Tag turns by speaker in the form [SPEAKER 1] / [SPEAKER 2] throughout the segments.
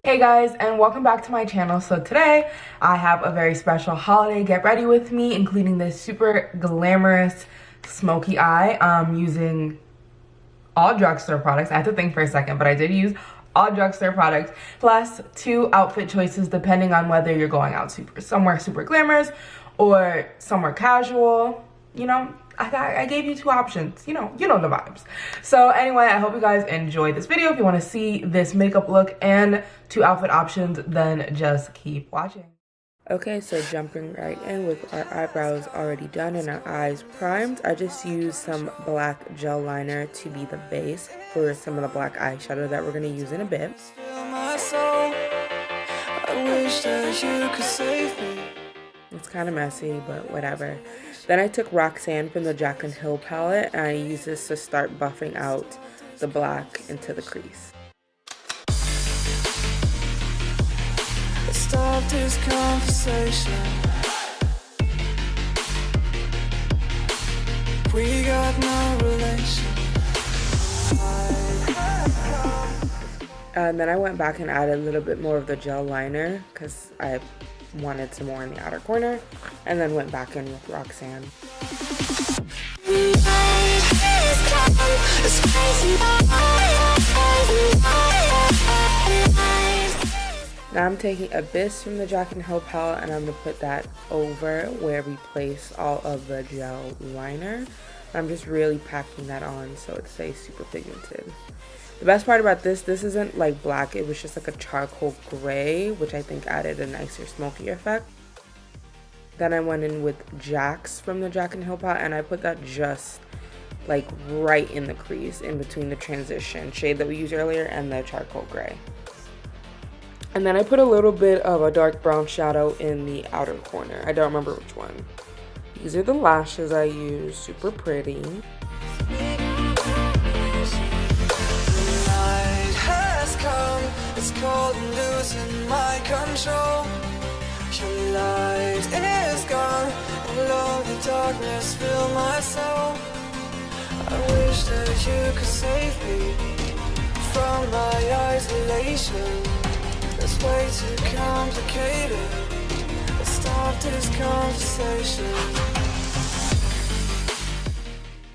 [SPEAKER 1] Hey guys, and welcome back to my channel. So today I have a very special holiday get ready with me, including this super glamorous smoky eye. I'm using all drugstore products. I had to think for a second, but I did use all drugstore products, plus 2 outfit choices depending on whether you're going out somewhere super glamorous or somewhere casual. You know, I gave you 2 options. You know the vibes. So anyway, I hope you guys enjoyed this video. If you want to see this makeup look and 2 outfit options, then just keep watching. Okay, so jumping right in with our eyebrows already done and our eyes primed, I just used some black gel liner to be the base for some of the black eyeshadow that we're going to use in a bit. It's kind of messy, but whatever. Then I took ROXANNE from the JACLYN Hill palette, and I used this to start buffing out the black into the crease. Stop this conversation. We got no relation. And then I went back and added a little bit more of the gel liner because I wanted some more in the outer corner, and then went back in with ROXANNE. Now I'm taking a BESTIES from the JACLYN Hill palette, and I'm going to put that over where we place all of the gel liner. I'm just really packing that on so it stays super pigmented. The best part about this isn't like black, it was just like a charcoal gray, which I think added a nicer smoky effect. Then I went in with JACZ from the JACLYN Hill palette, and I put that just like right in the crease in between the transition shade that we used earlier and the charcoal gray. And then I put a little bit of a dark brown shadow in the outer corner. I don't remember which one. These are the lashes I use, super pretty. It's cold and losing my control. Your light is gone, alone the darkness fill my soul. I wish that you could save me from my isolation. It's way too complicated. Let's stop this conversation.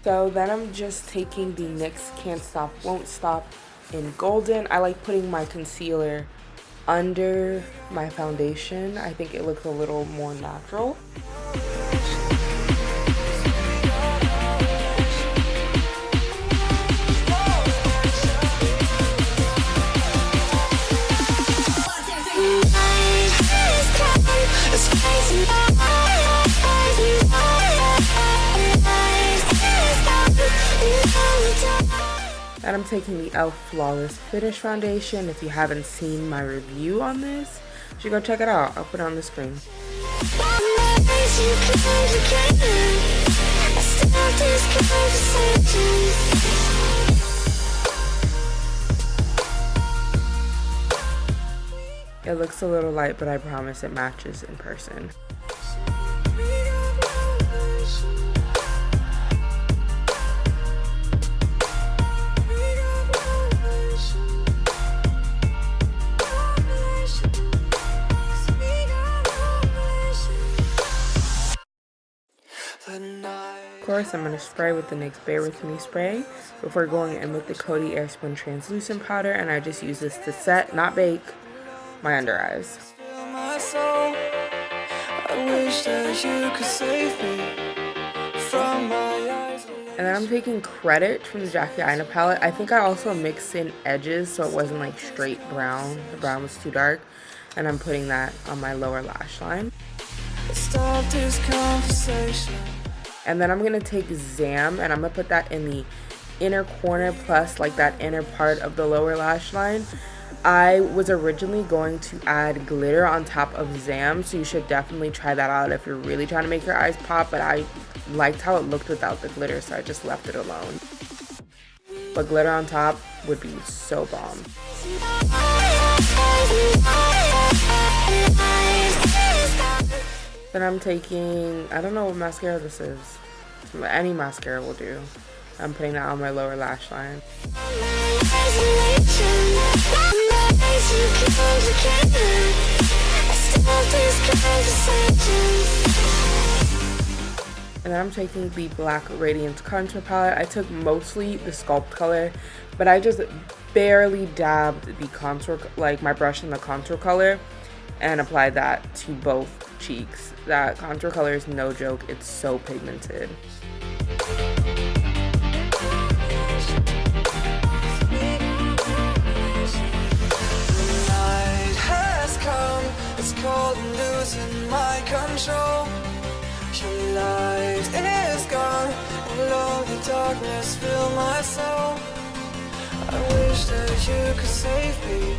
[SPEAKER 1] So then I'm just taking the NYX Can't Stop Won't Stop in golden. I like putting my concealer under my foundation. I think it looks a little more natural. And I'm taking the e.l.f. Flawless Finish Foundation. If you haven't seen my review on this, you should go check it out. I'll put it on the screen. It looks a little light, but I promise it matches in person. Of course, I'm going to spray with the NYX Bear With Me spray before going in with the COTY AIRSPUN translucent powder, and I just use this to set, not bake, my under eyes. And then I'm taking Credit from the Jackie AINA palette. I think I also mixed in edges so it wasn't like straight brown. The brown was too dark. And I'm putting that on my lower lash line. Stop this conversation. And then I'm going to take ZAMN, and I'm going to put that in the inner corner plus like that inner part of the lower lash line. I was originally going to add glitter on top of ZAMN, so you should definitely try that out if you're really trying to make your eyes pop, but I liked how it looked without the glitter, so I just left it alone. But glitter on top would be so bomb. Then I'm taking, I don't know what mascara this is. Any mascara will do. I'm putting that on my lower lash line. And then I'm taking the Black Radiance Contour Palette. I took mostly the Sculpt color, but I just barely dabbed the contour, like my brush in the contour color, and applied that to both cheeks. That contour color is no joke. It's so pigmented.
[SPEAKER 2] Night has come. It's cold and losing my control. Your light is gone, and lonely darkness fill my soul. I wish that you could save me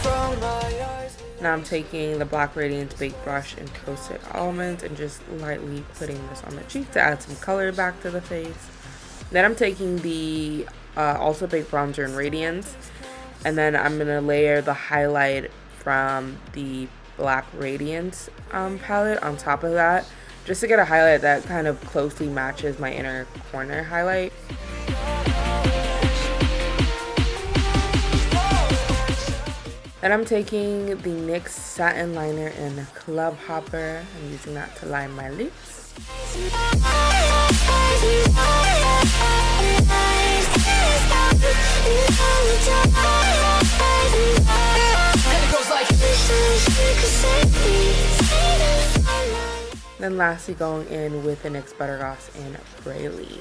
[SPEAKER 2] from my eyes.
[SPEAKER 1] Now I'm taking the Black Radiance Baked Brush in Toasted Almonds and just lightly putting this on the cheek to add some color back to the face. Then I'm taking the also Baked Bronzer in Radiance, and then I'm going to layer the highlight from the Black Radiance palette on top of that, just to get a highlight that kind of closely matches my inner corner highlight. Then I'm taking the NYX Satin Liner in Club Hopper. I'm using that to line my lips. Then lastly going in with the NYX Butter Gloss in Praline.